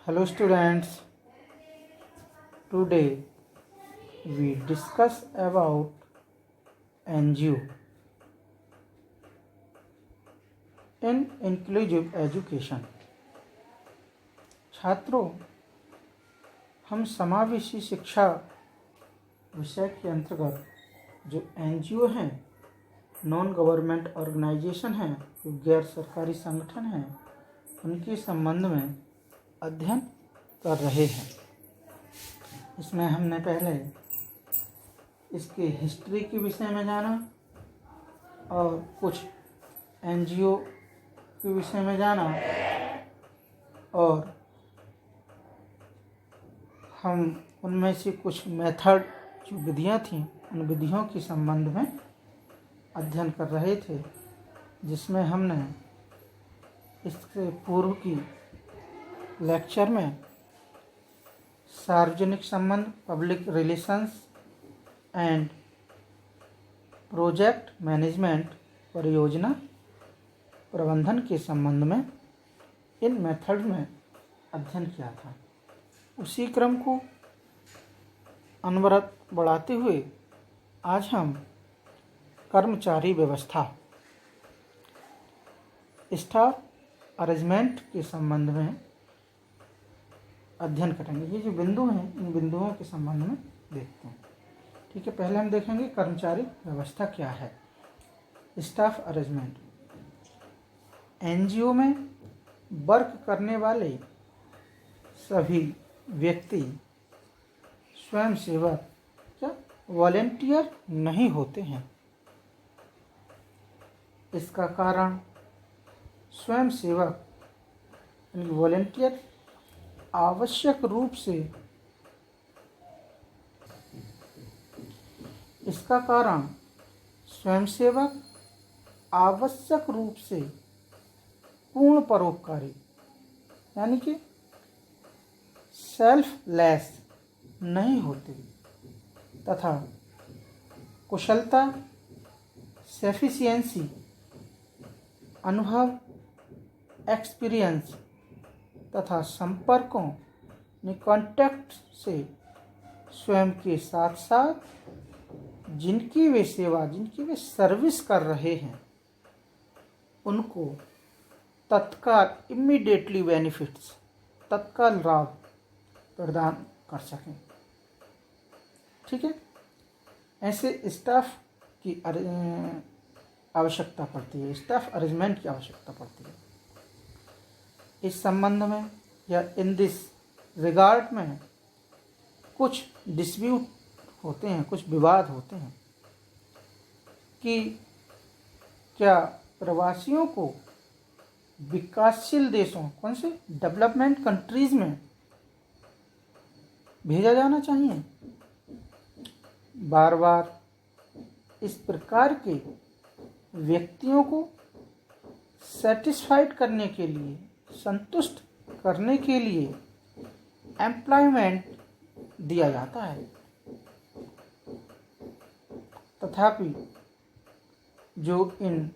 Hello students, today we discuss about NGO in inclusive education। छात्रों, हम समावेशी शिक्षा विषय के अंतर्गत जो NGO हैं, नॉन गवर्नमेंट ऑर्गेनाइजेशन हैं, जो गैर सरकारी संगठन हैं, उनके संबंध में अध्ययन कर रहे हैं। इसमें हमने पहले इसके हिस्ट्री के विषय में जाना और कुछ NGO के विषय में जाना और हम उनमें से कुछ मेथड जो विधियाँ थीं उन विधियों के संबंध में अध्ययन कर रहे थे, जिसमें हमने इससे पूर्व की लेक्चर में सार्वजनिक संबंध, public relations and project management, परियोजना प्रबंधन के संबंध में इन मेथड में अध्ययन किया था। उसी क्रम को अनवरत बढ़ाते हुए आज हम कर्मचारी व्यवस्था, स्टाफ अरेंजमेंट के संबंध में अध्ययन करेंगे। ये जो बिंदु हैं, इन बिंदुओं के संबंध में देखते हैं। ठीक है, पहले हम देखेंगे कर्मचारी व्यवस्था क्या है। स्टाफ अरेंजमेंट, NGO में वर्क करने वाले सभी व्यक्ति स्वयंसेवक या वॉलेंटियर नहीं होते हैं। इसका कारण स्वयंसेवक यानी वॉलेंटियर आवश्यक रूप से पूर्ण परोपकारी यानी कि सेल्फलेस नहीं होते तथा कुशलता, सफिशिएंसी, अनुभव, एक्सपीरियंस तथा संपर्कों कॉन्टैक्ट से स्वयं के साथ साथ जिनकी वे सर्विस कर रहे हैं उनको तत्काल इमीडिएटली बेनिफिट्स, तत्काल लाभ प्रदान कर सकें। ठीक है, ऐसे स्टाफ की आवश्यकता पड़ती है, स्टाफ अरेंजमेंट की आवश्यकता पड़ती है। इस संबंध में या इन दिस रिगार्ड में कुछ डिस्प्यूट होते हैं, कुछ विवाद होते हैं कि क्या प्रवासियों को विकासशील देशों, कौन से डेवलपमेंट कंट्रीज में भेजा जाना चाहिए। बार बार इस प्रकार के व्यक्तियों को सेटिस्फाइड करने के लिए, संतुष्ट करने के लिए एम्प्लॉयमेंट दिया जाता है, तथापि जो इन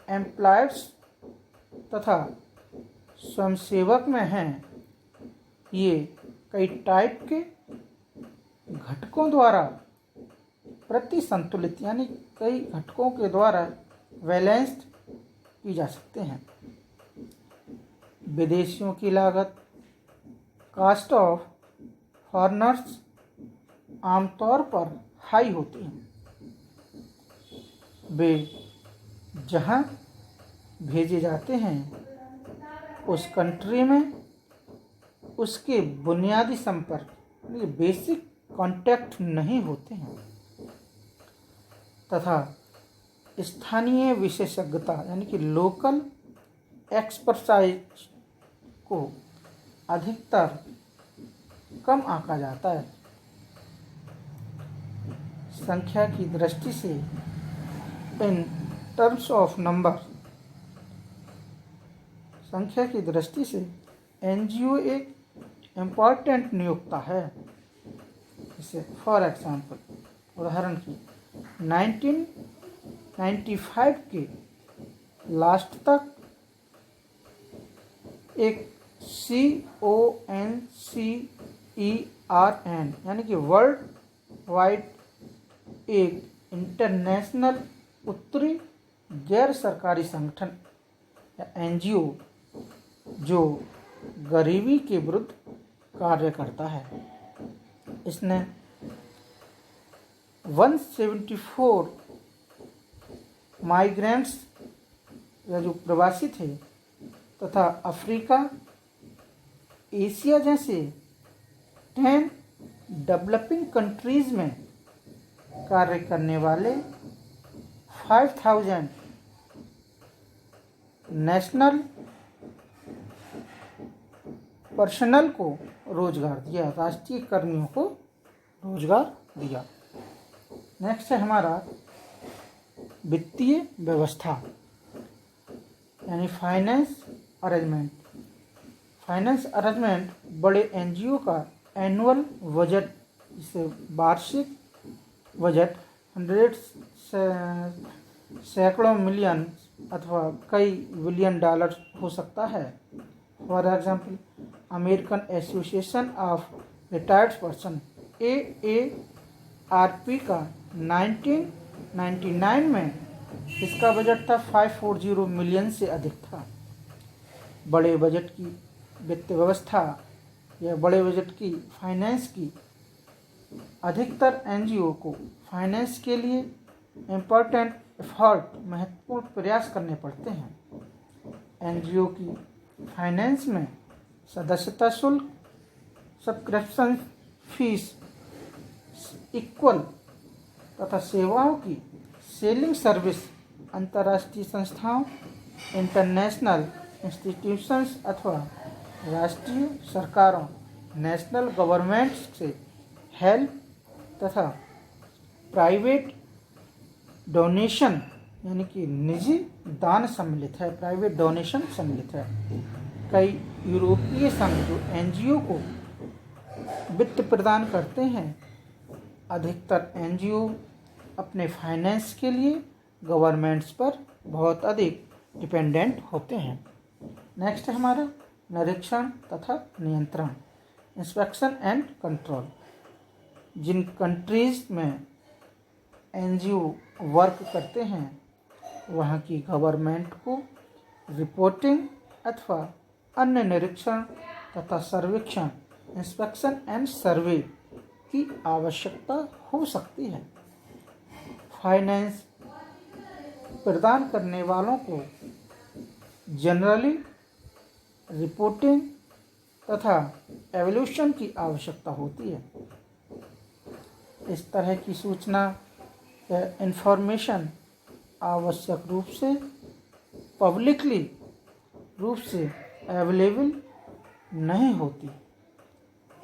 एम्प्लॉयर्स तथा स्वयंसेवक में हैं, ये कई टाइप के घटकों द्वारा प्रति संतुलित यानी कई घटकों के द्वारा बैलेंस्ड की जा सकते हैं। विदेशियों की लागत, कास्ट ऑफ फॉरेनर्स आमतौर पर हाई होती हैं। वे जहां भेजे जाते हैं उस कंट्री में उसके बुनियादी संपर्क यानी बेसिक कांटेक्ट नहीं होते हैं तथा स्थानीय विशेषज्ञता यानी कि लोकल एक्सपर्टाइज को अधिकतर कम आंका जाता है। संख्या की दृष्टि से इन टर्म्स ऑफ नंबर, संख्या की दृष्टि से NGO एक इम्पॉर्टेंट नियोक्ता है। जैसे फॉर एग्जाम्पल, उदाहरण की 1995 के लास्ट तक एक CONCERN यानी कि वर्ल्ड वाइड एक इंटरनेशनल उत्तरी गैर सरकारी संगठन या NGO जो गरीबी के विरुद्ध कार्य करता है। इसने 174 माइग्रेंट्स या जो प्रवासी थे तथा अफ्रीका, एशिया जैसे 10 डेवलपिंग कंट्रीज में कार्य करने वाले 5000 नेशनल पर्सनल को रोजगार दिया, राष्ट्रीय कर्मियों को रोजगार दिया। नेक्स्ट है हमारा वित्तीय व्यवस्था यानी फाइनेंस अरेंजमेंट। फाइनेंस अरेंजमेंट बड़े NGO का एनुअल बजट, जिसे वार्षिक बजट सैकड़ों मिलियन अथवा कई बिलियन डॉलर हो सकता है। For example American association of retired person AARP का 1999 में इसका बजट था 540 मिलियन से अधिक था। बड़े बजट की वित्त व्यवस्था या बड़े बजट की फाइनेंस की अधिकतर NGO को फाइनेंस के लिए इम्पोर्टेंट एफर्ट, महत्वपूर्ण प्रयास करने पड़ते हैं। NGO की फाइनेंस में सदस्यता शुल्क, सब्सक्रिप्शन फीस, इक्वल तथा सेवाओं की सेलिंग सर्विस, अंतर्राष्ट्रीय संस्थाओं, इंटरनेशनल इंस्टीट्यूशंस अथवा राष्ट्रीय सरकारों, नेशनल गवर्नमेंट्स से हेल्प तथा प्राइवेट डोनेशन यानी कि निजी दान सम्मिलित है, प्राइवेट डोनेशन सम्मिलित है। कई यूरोपीय संघ जो NGO को वित्त प्रदान करते हैं, अधिकतर NGO अपने फाइनेंस के लिए गवर्नमेंट्स पर बहुत अधिक डिपेंडेंट होते हैं। नेक्स्ट है हमारा निरीक्षण तथा नियंत्रण, इंस्पेक्शन एंड कंट्रोल। जिन कंट्रीज में NGO वर्क करते हैं वहाँ की गवर्नमेंट को रिपोर्टिंग अथवा अन्य निरीक्षण तथा सर्वेक्षण, इंस्पेक्शन एंड सर्वे की आवश्यकता हो सकती है। फाइनेंस प्रदान करने वालों को जनरली रिपोर्टिंग तथा एवोल्यूशन की आवश्यकता होती है। इस तरह की सूचना या इंफॉर्मेशन आवश्यक रूप से पब्लिकली रूप से अवेलेबल नहीं होती।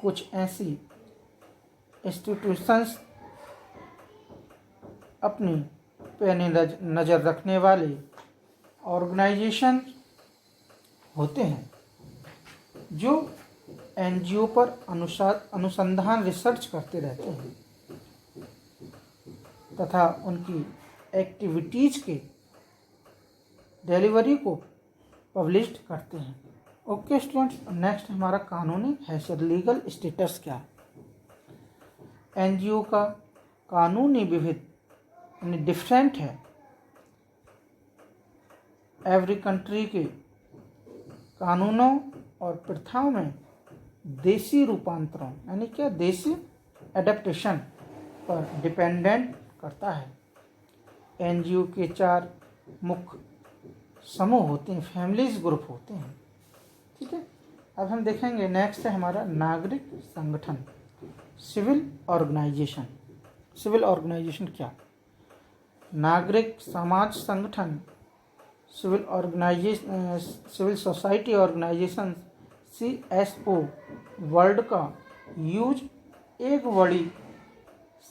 कुछ ऐसी इंस्टीट्यूशंस अपनी पैनी नज़र रखने वाले ऑर्गेनाइजेशन होते हैं जो NGO पर अनुसंधान रिसर्च करते रहते हैं तथा उनकी एक्टिविटीज़ के डिलीवरी को पब्लिश करते हैं। ओके स्टूडेंट्स, नेक्स्ट हमारा कानूनी हैसियत, लीगल स्टेटस क्या है। NGO का कानूनी विविध यानी डिफरेंट है। एवरी कंट्री के कानूनों और प्रथाओं में देसी रूपांतरों यानी क्या देसी एडेप्टेशन पर डिपेंडेंट करता है। NGO के 4 मुख्य समूह होते हैं, फैमिलीज ग्रुप होते हैं। ठीक है, अब हम देखेंगे नेक्स्ट है हमारा नागरिक संगठन, सिविल ऑर्गेनाइजेशन। सिविल ऑर्गेनाइजेशन क्या? नागरिक समाज संगठन, civil society organization CSO world का यूज एक बड़ी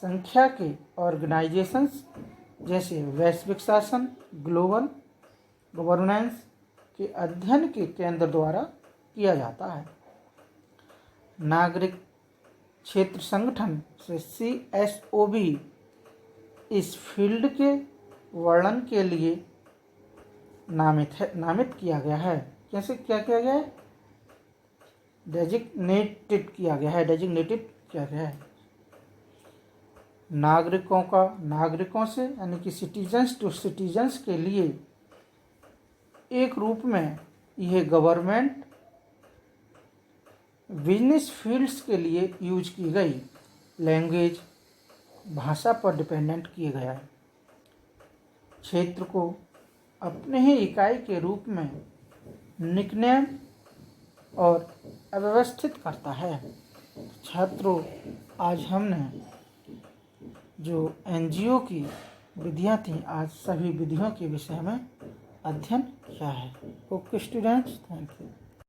संख्या के ऑर्गेनाइजेशंस जैसे वैश्विक शासन, ग्लोबल गवर्नेंस के अध्ययन के केंद्र द्वारा किया जाता है। नागरिक क्षेत्र संगठन से CSO भी इस फील्ड के वर्णन के लिए नामित किया गया है। कैसे क्या किया गया है? डेजिग्नेटेड किया गया है। नागरिकों से यानी कि सिटीजन्स टू सिटीजन्स के लिए एक रूप में यह गवर्नमेंट बिजनेस फील्ड्स के लिए यूज की गई लैंग्वेज भाषा पर डिपेंडेंट किया गया है। क्षेत्र को अपने ही इकाई के रूप में निकनेम और अव्यवस्थित करता है। छात्रों, आज हमने जो एनजीओ की विधियां थी, आज सभी विधियों के विषय में अध्ययन किया है। Okay students, thank you.